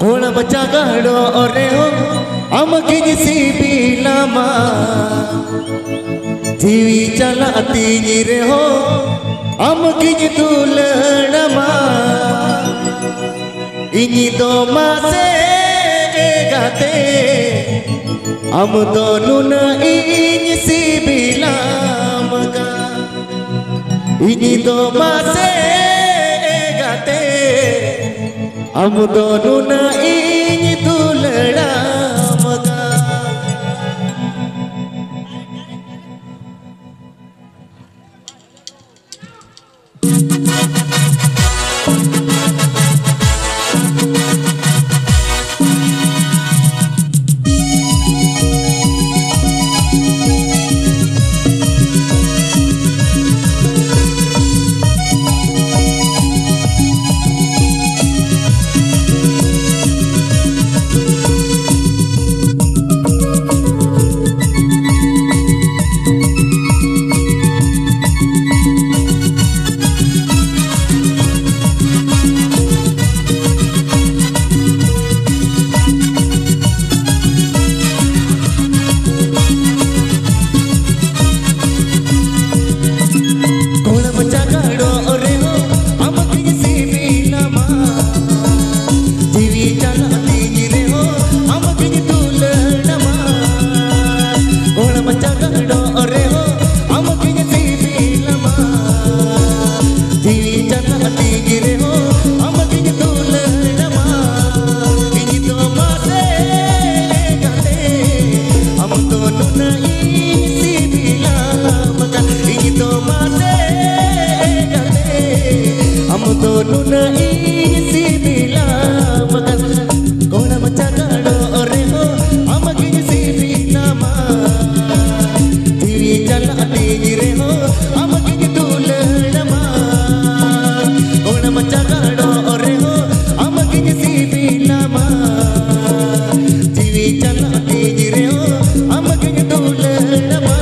कोण बच्चा गाड़ो ओरे हो हम किसी बिलामा जीवी चलाती रे हो हम किज तुलनमा इन्हीं दो मासे गाते हम दोनों न इन सी बिलामगा इन्हीं दो मासे गाते हम दोनों न इन दुलड़ा मगा दोनों न इसी बिलामगा कोण बच्चा गाड़ो ओरे हो हम किसी बिलामा जीवी चलाती रे हो हम किज तुलनमा कोण बच्चा गाड़ो ओरे हो हम किसी बिलामा जीवी चलाती रे हो हम किज तुलनमा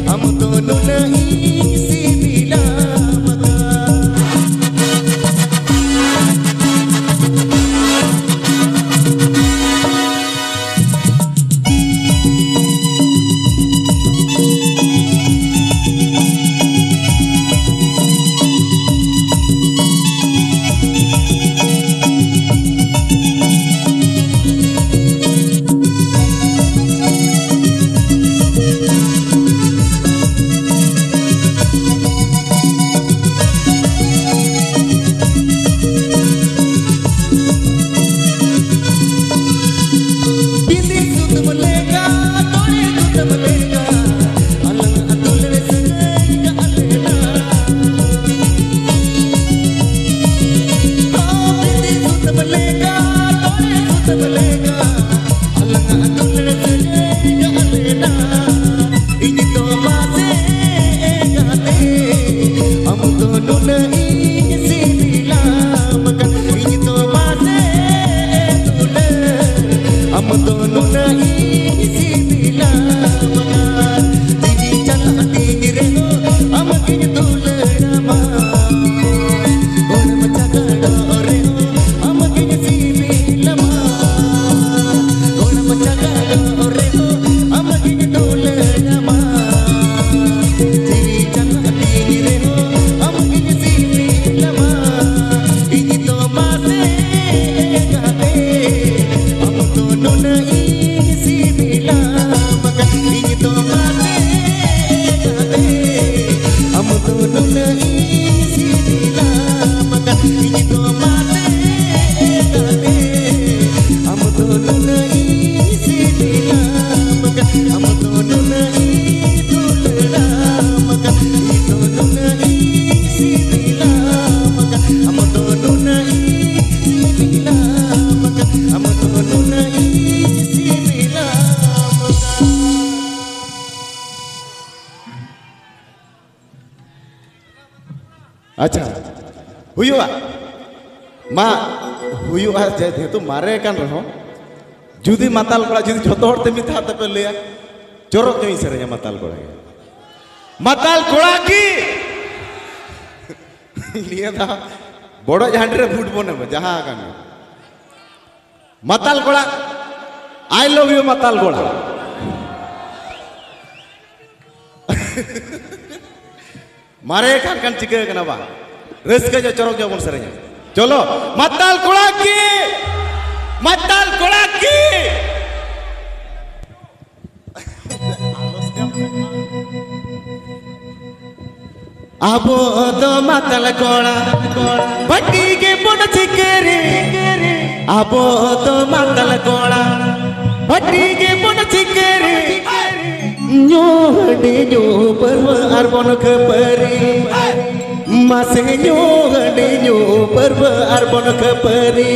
हम दोनों नहीं तो नुनाई सिबिला maka itu mate kane am to nunai sibila maka am to nunai tulra maka itu nunai sibila maka am to nunai sibila maka am to nunai sibila acha huyuga ma huyuga jehetu mare kan reho judi matal kola judi joto hor te mitha tepe leya jorok nyoi serenya matal kola ki liya tha bodo jhandre food bone jaha kan matal kola I love you matal kola mare kan cike kenapa reska jo corok jo bon serenya cholo matal kola ki abo do matal kola patti ke bon chikere abo do matal kola patti ke bon chikere nyo hade nyo parwa ar bon khapari mase nyo hade nyo parwa ar bon khapari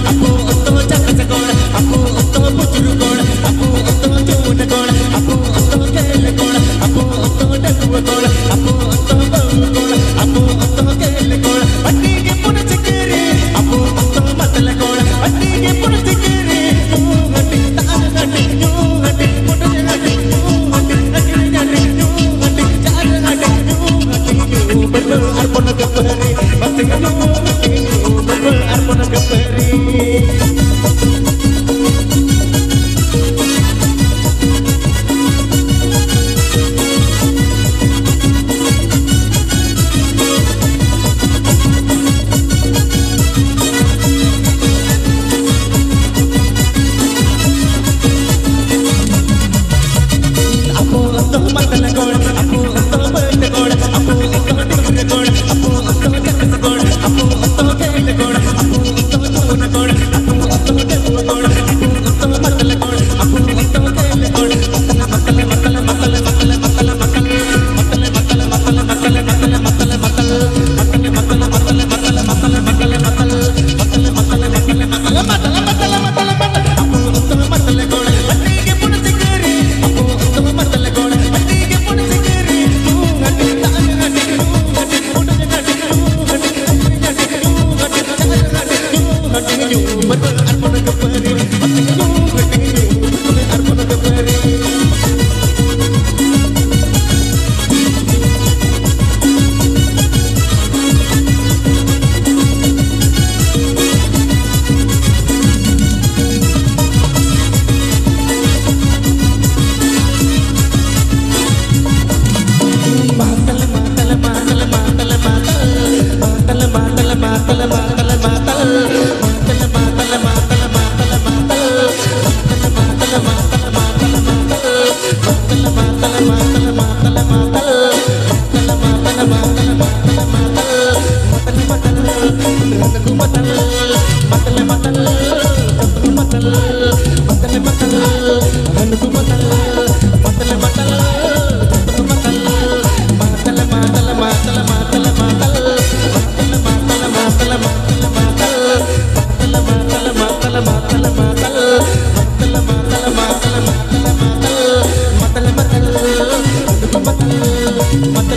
Apo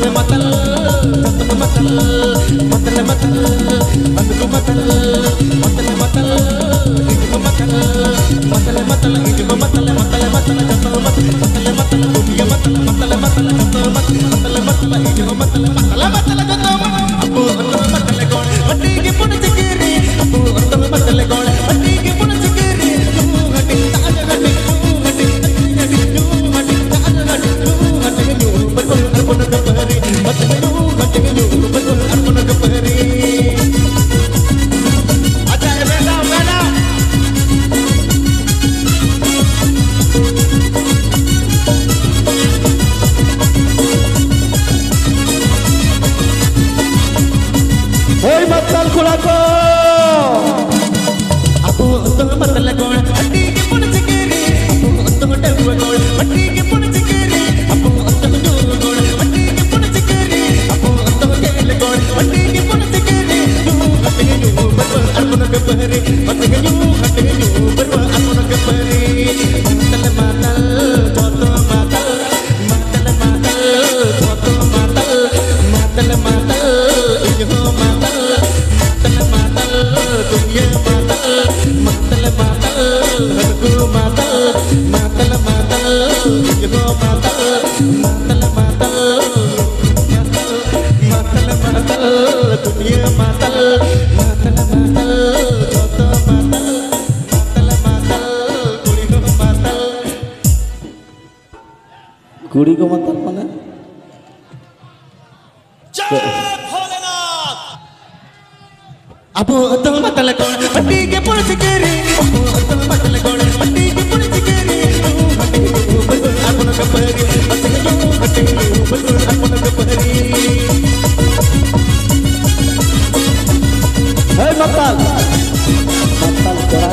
matal कुड़ी को मतलब माने अब तो मतलब कौन पट्टी के पुलिस के रे अब तो मतलब कौन पट्टी के पुलिस के रे पट्टी के ऊपर अपन कपड़े पट्टी के ऊपर अपन कपड़े है मतलब करा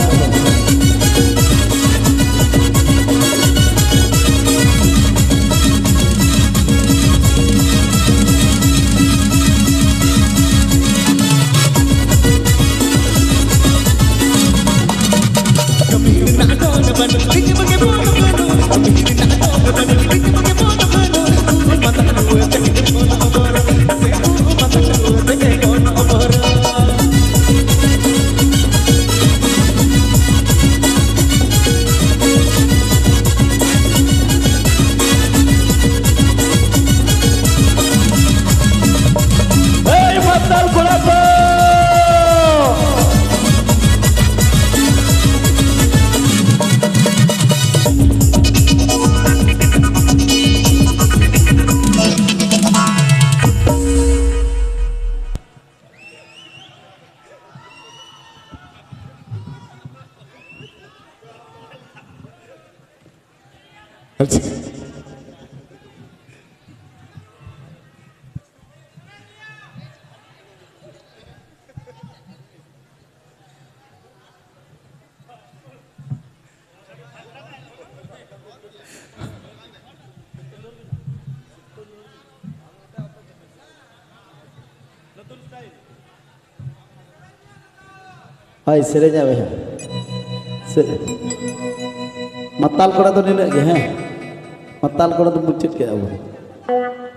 हाय सेरेजा वे मताल कोड़ा तो नहीं लगे हैं मताल कोड़ा तो मुझे क्या वो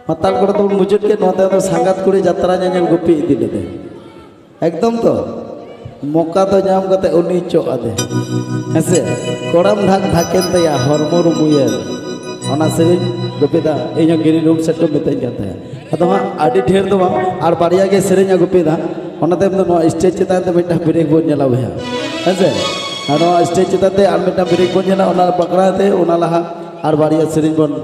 मताल कोड़ा तो मुझे के नोते तो संगत कुड़ी यात्रा जाने गुप्पी इधर ले एकदम तो मौका तो जाम करते उन्हीं चो आदे ऐसे कोड़म धाक धाकें तो या हॉर्मोन मुयर होना से गुप्पी दा ये गिरी रूम सेट को मिलते जाते हैं अतः आदि ढेर तो वहाँ आर बारिया के सेरेजा गुप्पी दा होना तो स्टेज चितान ते मिट्टा ब्रेक बोल जला हुआ है ऐसे और स्टेज चितान ते आर मिट्टा ब्रेक बोल जला उन्हें पकड़ा थे उन्हें लहा आर बारिया सेरेज बोल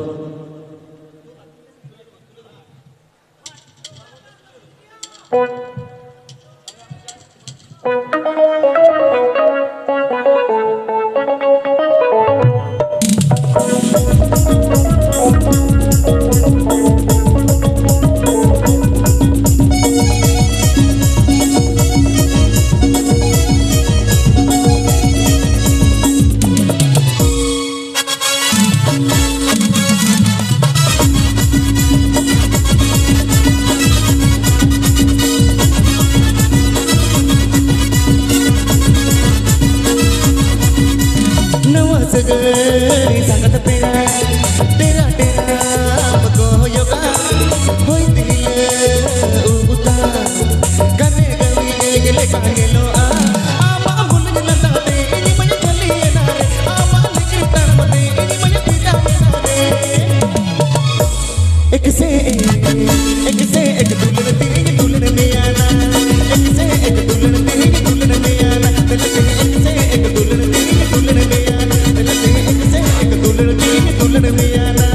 दुल्हन में आना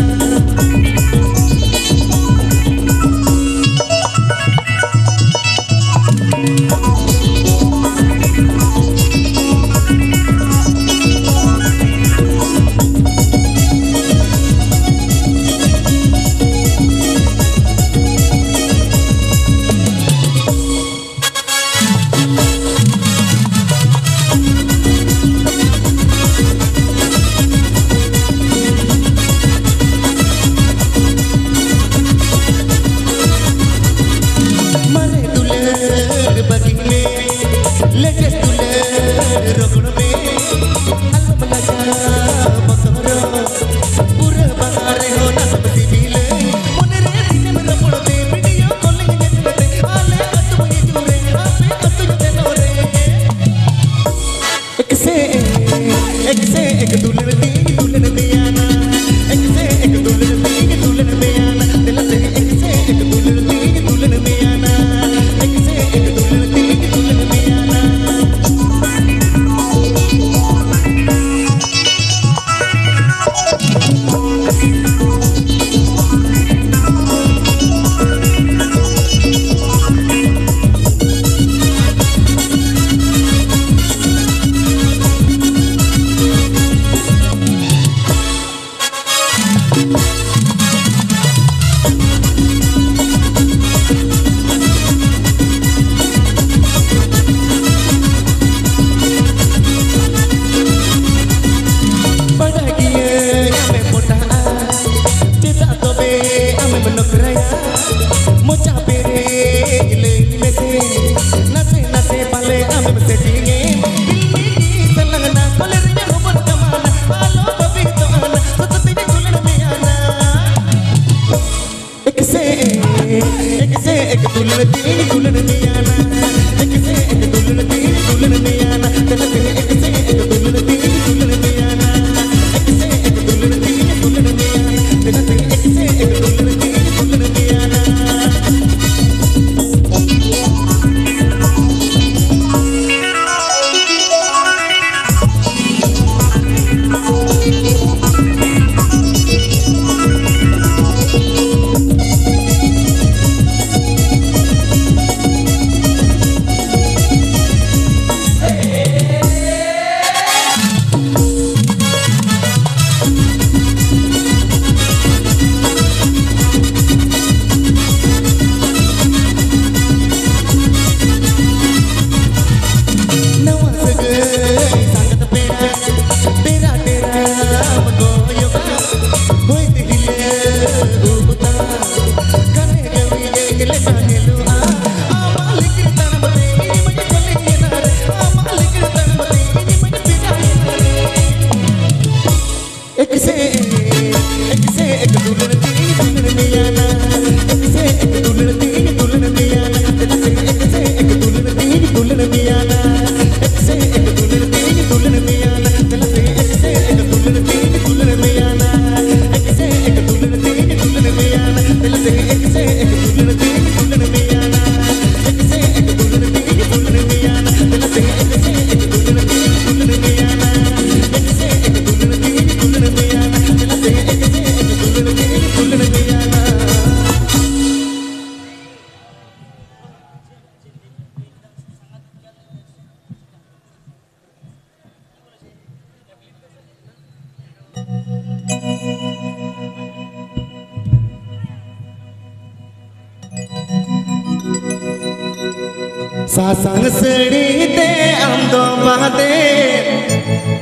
सासंग सड़ी ते आंदो बादे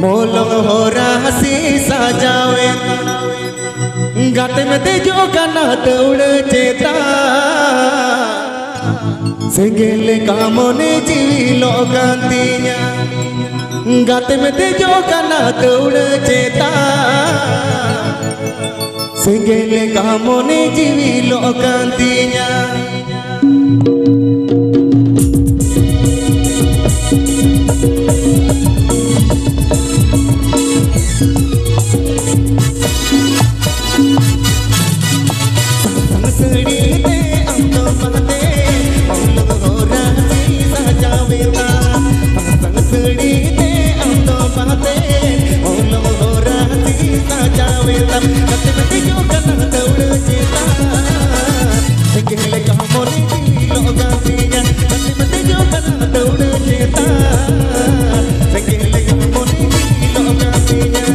मोलो हो रासी सजावे गाते में ते जो गाना दौड़ चेता सेंगेले कामोने जीवी लोगांतिया गाते में ते जो गाना दौड़ चेता सेंगेले कामोने जीवी लोगांतिया We'll mati jo kana taud cita Senggele kamu ni loga pinya mati jo kana taud cita Senggele kamu ni loga pinya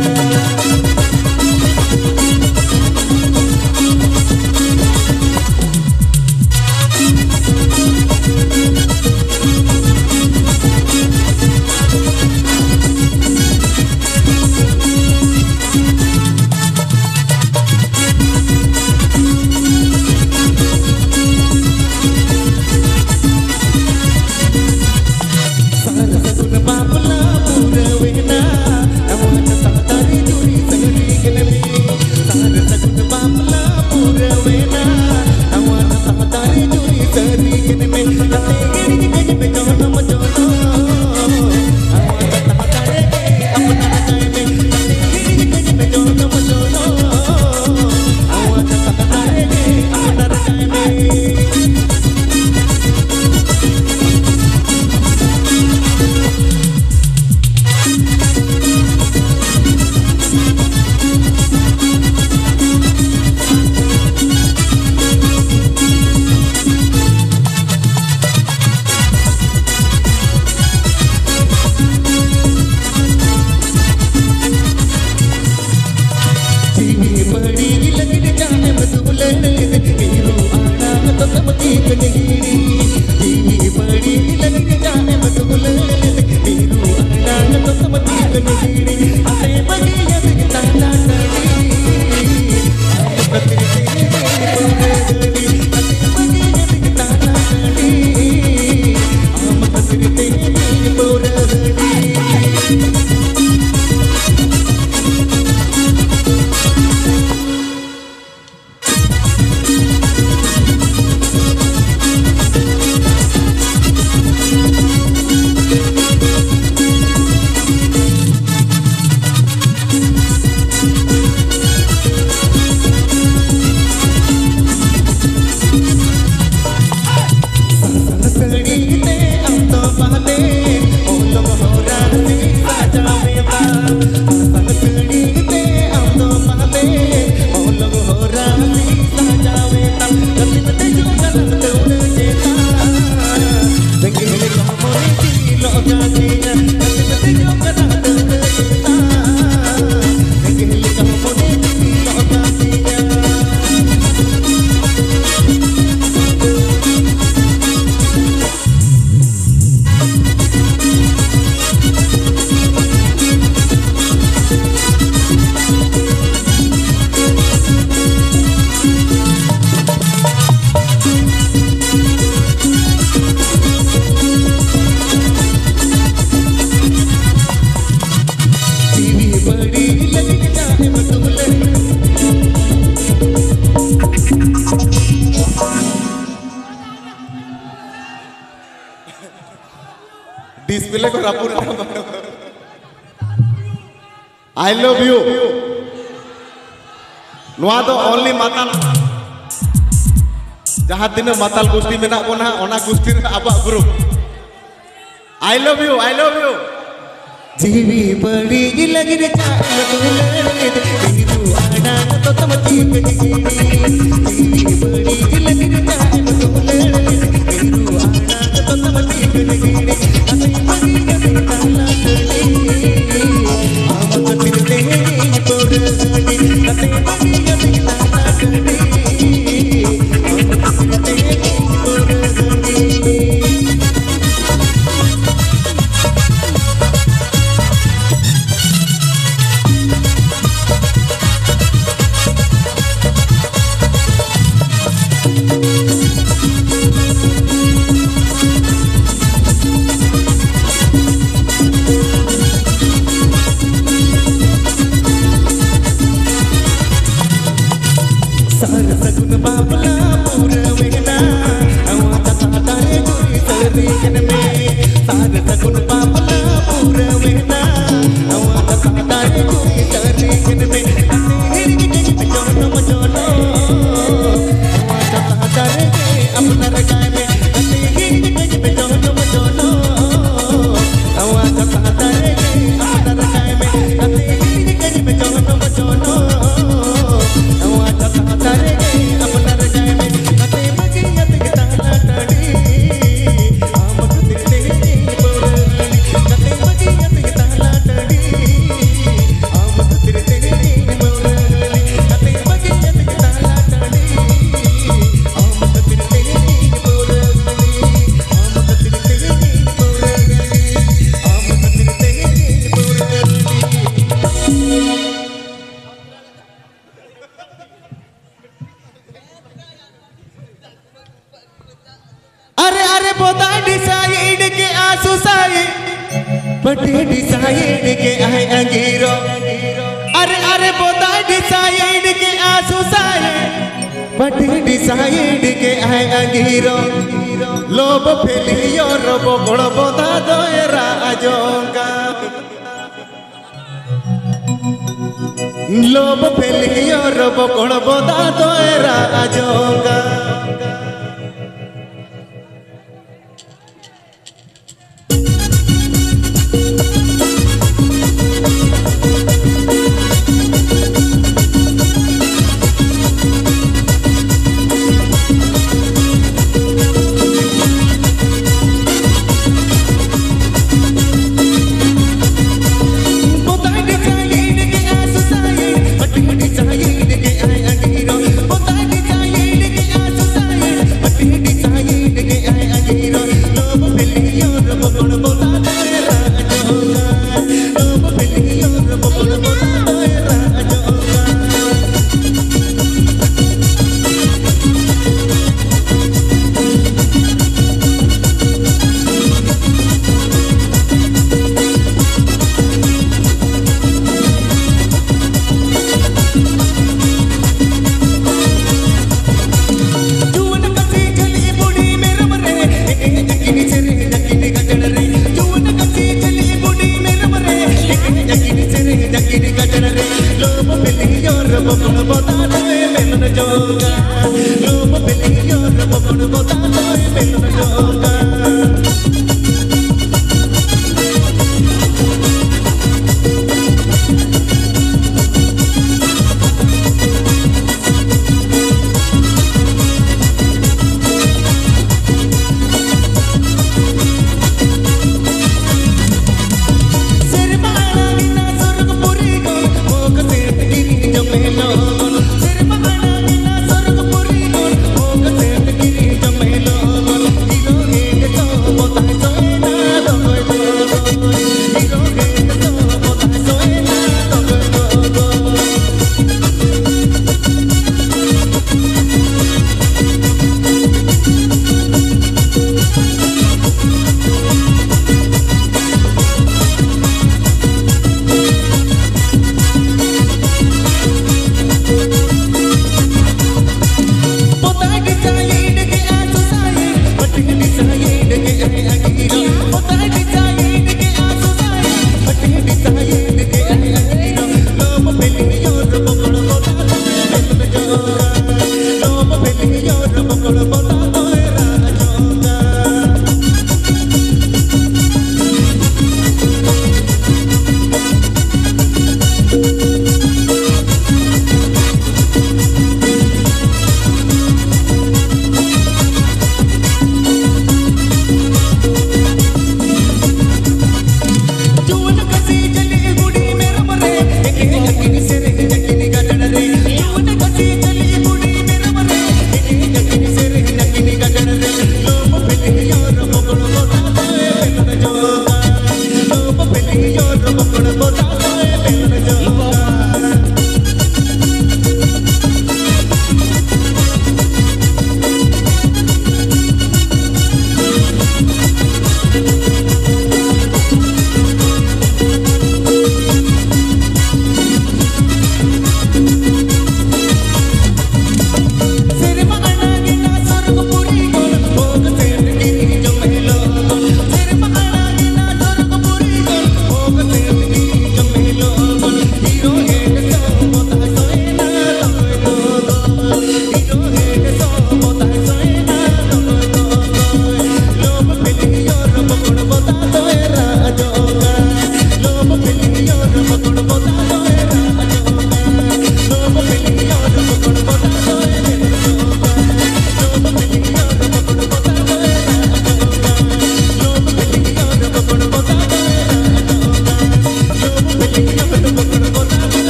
Display ko rapur I love you Noa do only matal Jahat dina matal gusti menak ko na ona gusti abak group I love you जीवी बड़ी लगी रे तेरू आना तो तमची जीवी बड़ी लगी रे तेरू आना तो तमची असे मगी के ताला आम तो तिरते पोड़ असे मगी के ताला आम तो तिरते पोड़ डिसाइड के आंसू साए बटे डिसाइड के आए अंगीरो अरे अरे बोता डिसाइड के आंसू साए बटे डिसाइड के आए अंगीरो लोभ फेलियो रब बड़ बोता दोयरा आजोंगा लोभ फेलियो रब बड़ बोता दोयरा आजोंगा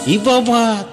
Ibabat